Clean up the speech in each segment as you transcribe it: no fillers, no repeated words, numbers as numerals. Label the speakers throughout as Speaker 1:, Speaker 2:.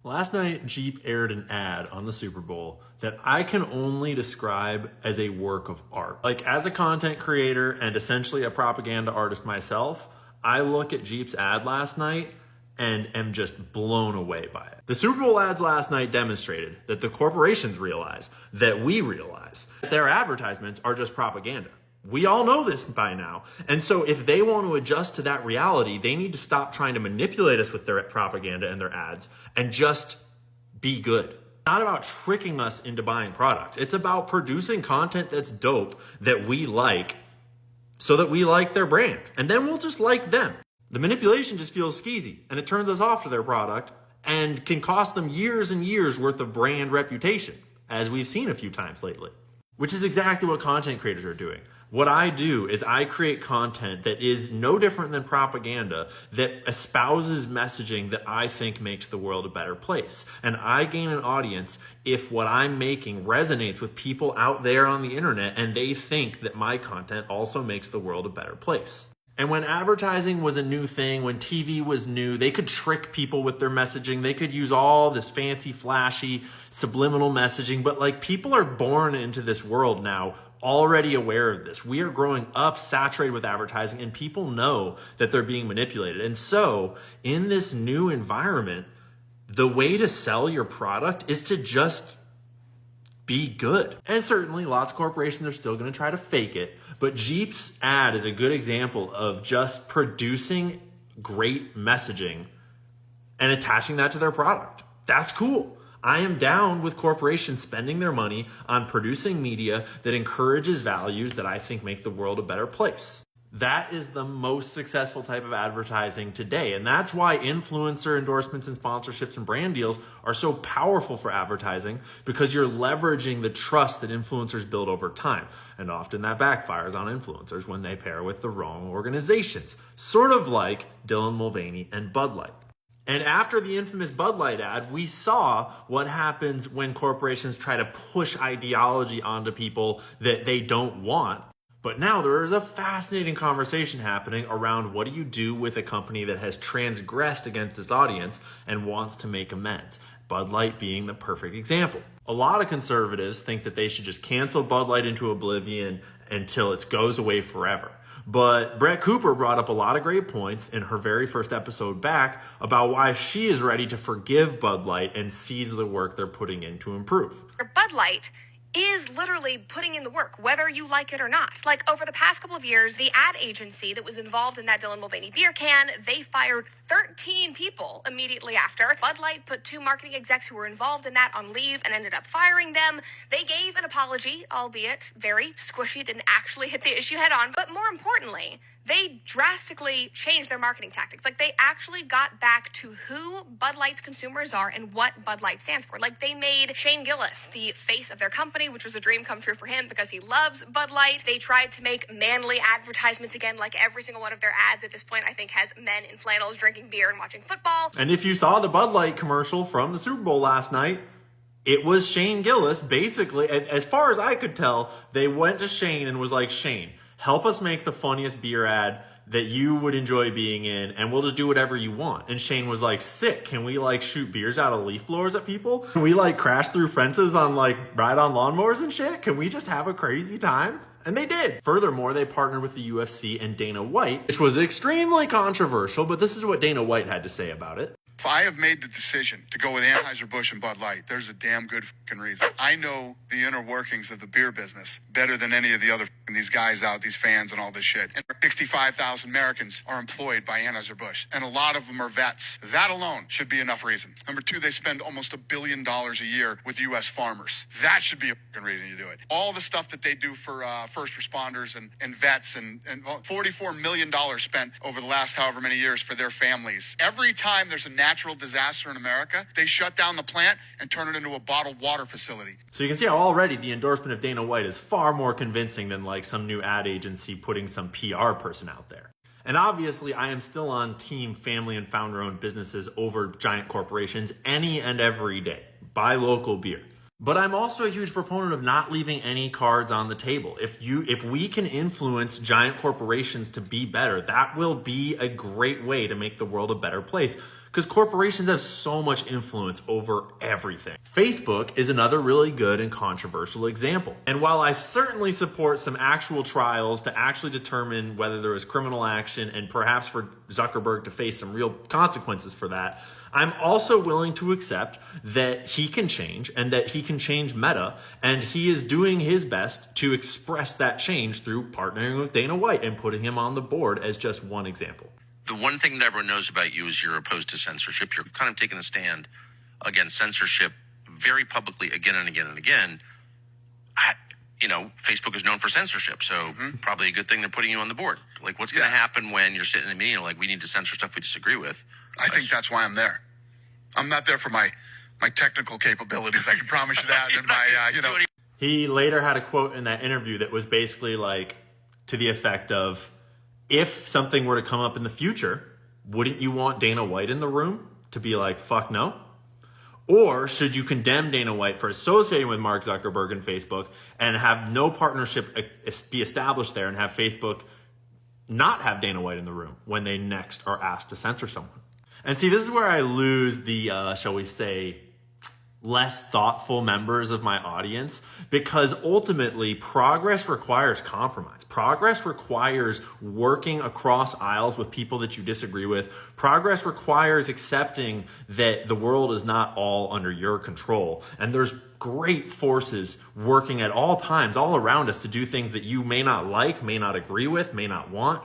Speaker 1: Last night, Jeep aired an ad on the Super Bowl that I can only describe as a work of art. Like, as a content creator and essentially a propaganda artist myself, I look at Jeep's ad last night and am just blown away by it. The Super Bowl ads last night demonstrated that the corporations realize, that we realize, that their advertisements are just propaganda. We all know this by now. And so if they want to adjust to that reality, they need to stop trying to manipulate us with their propaganda and their ads and just be good. It's not about tricking us into buying products. It's about producing content that's dope, that we like, so that we like their brand. And then we'll just like them. The manipulation just feels skeezy, and it turns us off to their product and can cost them years and years worth of brand reputation, as we've seen a few times lately. Which is exactly what content creators are doing. What I do is I create content that is no different than propaganda, that espouses messaging that I think makes the world a better place. And I gain an audience if what I'm making resonates with people out there on the internet and they think that my content also makes the world a better place. And when advertising was a new thing, when TV was new, they could trick people with their messaging. They could use all this fancy, flashy, subliminal messaging. But like, people are born into this world now already aware of this. We are growing up saturated with advertising, and people know that they're being manipulated. And so in this new environment, the way to sell your product is to just be good. And certainly lots of corporations are still going to try to fake it, but Jeep's ad is a good example of just producing great messaging and attaching that to their product. That's cool. I am down with corporations spending their money on producing media that encourages values that I think make the world a better place. That is the most successful type of advertising today. And that's why influencer endorsements and sponsorships and brand deals are so powerful for advertising, because you're leveraging the trust that influencers build over time. And often that backfires on influencers when they pair with the wrong organizations, sort of like Dylan Mulvaney and Bud Light. And after the infamous Bud Light ad, we saw what happens when corporations try to push ideology onto people that they don't want. But now there is a fascinating conversation happening around what do you do with a company that has transgressed against its audience and wants to make amends. Bud Light being the perfect example. A lot of conservatives think that they should just cancel Bud Light into oblivion until it goes away forever. But Brett Cooper brought up a lot of great points in her very first episode back about why she is ready to forgive Bud Light and seize the work they're putting in to improve.
Speaker 2: Bud Light is literally putting in the work, whether you like it or not. Like, over the past couple of years, the ad agency that was involved in that Dylan Mulvaney beer can, they fired 13 people immediately after. Bud Light put 2 marketing execs who were involved in that on leave and ended up firing them. They gave an apology, albeit very squishy, didn't actually hit the issue head on. But more importantly, they drastically changed their marketing tactics. Like, they actually got back to who Bud Light's consumers are and what Bud Light stands for. Like, they made Shane Gillis the face of their company, which was a dream come true for him because he loves Bud Light. They tried to make manly advertisements again. Like, every single one of their ads at this point, I think, has men in flannels drinking beer and watching football.
Speaker 1: And if you saw the Bud Light commercial from the Super Bowl last night, it was Shane Gillis. Basically, as far as I could tell, they went to Shane and was like, Shane, help us make the funniest beer ad that you would enjoy being in, and we'll just do whatever you want. And Shane was like, sick. Can we like shoot beers out of leaf blowers at people? Can we like crash through fences on like ride on lawnmowers and shit? Can we just have a crazy time? And they did. Furthermore, they partnered with the UFC and Dana White, which was extremely controversial, but this is what Dana White had to say about it.
Speaker 3: If I have made the decision to go with Anheuser-Busch and Bud Light, there's a damn good fucking reason. I know the inner workings of the beer business better than any of the other these guys out, these fans and all this shit. And 65,000 Americans are employed by Anheuser-Busch, and a lot of them are vets. That alone should be enough reason. Number 2, they spend almost $1 billion a year with U.S. farmers. That should be a fucking reason to do it. All the stuff that they do for first responders and vets and $44 million spent over the last however many years for their families. Every time there's a natural disaster in America, they shut down the plant and turn it into a bottled water facility.
Speaker 1: So you can see how already the endorsement of Dana White is far more convincing than like some new ad agency putting some PR person out there. And obviously I am still on team family and founder-owned businesses over giant corporations any and every day. Buy local beer. But I'm also a huge proponent of not leaving any cards on the table. If we can influence giant corporations to be better, that will be a great way to make the world a better place. because corporations have so much influence over everything. Facebook is another really good and controversial example. And while I certainly support some actual trials to actually determine whether there was criminal action and perhaps for Zuckerberg to face some real consequences for that, I'm also willing to accept that he can change and that he can change Meta, and he is doing his best to express that change through partnering with Dana White and putting him on the board as just one example.
Speaker 4: The one thing that everyone knows about you is you're opposed to censorship. You're kind of taking a stand against censorship very publicly again and again and again. Facebook is known for censorship, so probably a good thing they're putting you on the board. Like, what's going to happen when you're sitting in a meeting like, we need to censor stuff we disagree with?
Speaker 3: I think that's why I'm there. I'm not there for my technical capabilities. I can promise you that. And
Speaker 1: He later had a quote in that interview that was basically like to the effect of, if something were to come up in the future, wouldn't you want Dana White in the room to be like, fuck no? Or should you condemn Dana White for associating with Mark Zuckerberg and Facebook and have no partnership be established there and have Facebook not have Dana White in the room when they next are asked to censor someone? And see, this is where I lose the, shall we say, less thoughtful members of my audience, because ultimately progress requires compromise. Progress requires working across aisles with people that you disagree with. Progress requires accepting that the world is not all under your control. And there's great forces working at all times, all around us, to do things that you may not like, may not agree with, may not want.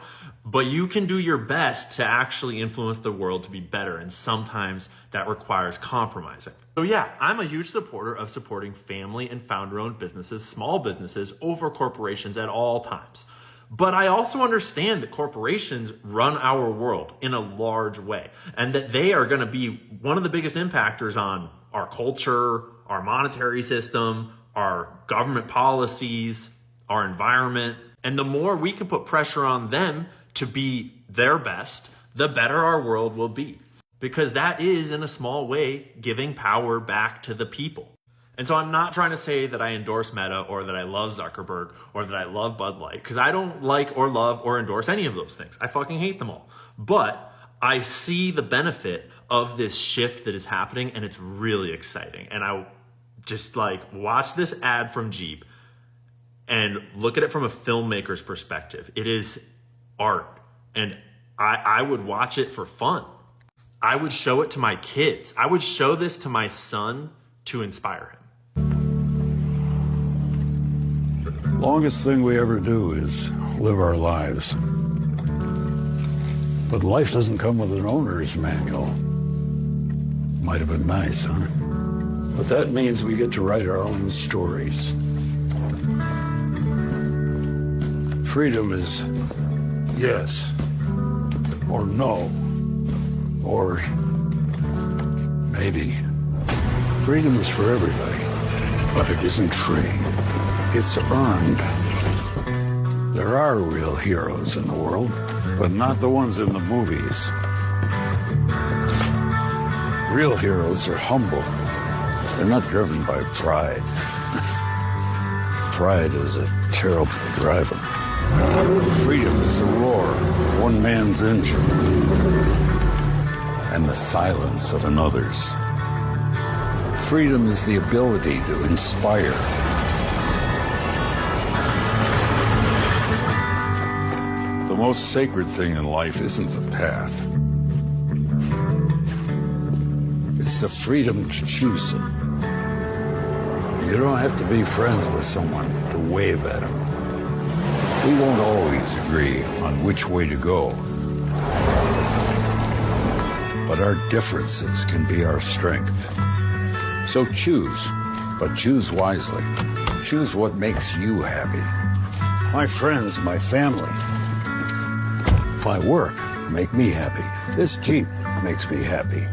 Speaker 1: But you can do your best to actually influence the world to be better. And sometimes that requires compromising. So yeah, I'm a huge supporter of supporting family and founder-owned businesses, small businesses, over corporations at all times. But I also understand that corporations run our world in a large way, and that they are going to be one of the biggest impactors on our culture, our monetary system, our government policies, our environment. And the more we can put pressure on them to be their best, the better our world will be. Because that is, in a small way, giving power back to the people. And so I'm not trying to say that I endorse Meta or that I love Zuckerberg or that I love Bud Light, because I don't like or love or endorse any of those things. I fucking hate them all. But I see the benefit of this shift that is happening, and it's really exciting. And I just watch this ad from Jeep and look at it from a filmmaker's perspective. It is art, and I would watch it for fun. I would show it to my kids. I would show this to my son to inspire him.
Speaker 5: Longest thing we ever do is live our lives. But life doesn't come with an owner's manual. Might have been nice, huh? But that means we get to write our own stories. Freedom is yes, or no, or maybe. Freedom is for everybody, but it isn't free. It's earned. There are real heroes in the world, but not the ones in the movies. Real heroes are humble. They're not driven by pride. Pride is a terrible driver. Freedom is the roar of one man's engine and the silence of another's. Freedom is the ability to inspire. The most sacred thing in life isn't the path. It's the freedom to choose it. You don't have to be friends with someone to wave at them. We won't always agree on which way to go. But our differences can be our strength. So choose, but choose wisely. Choose what makes you happy. My friends, my family, my work make me happy. This Jeep makes me happy,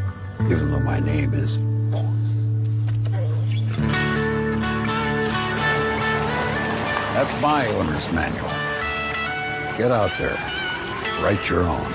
Speaker 5: even though my name is... That's my owner's manual. Get out there, write your own.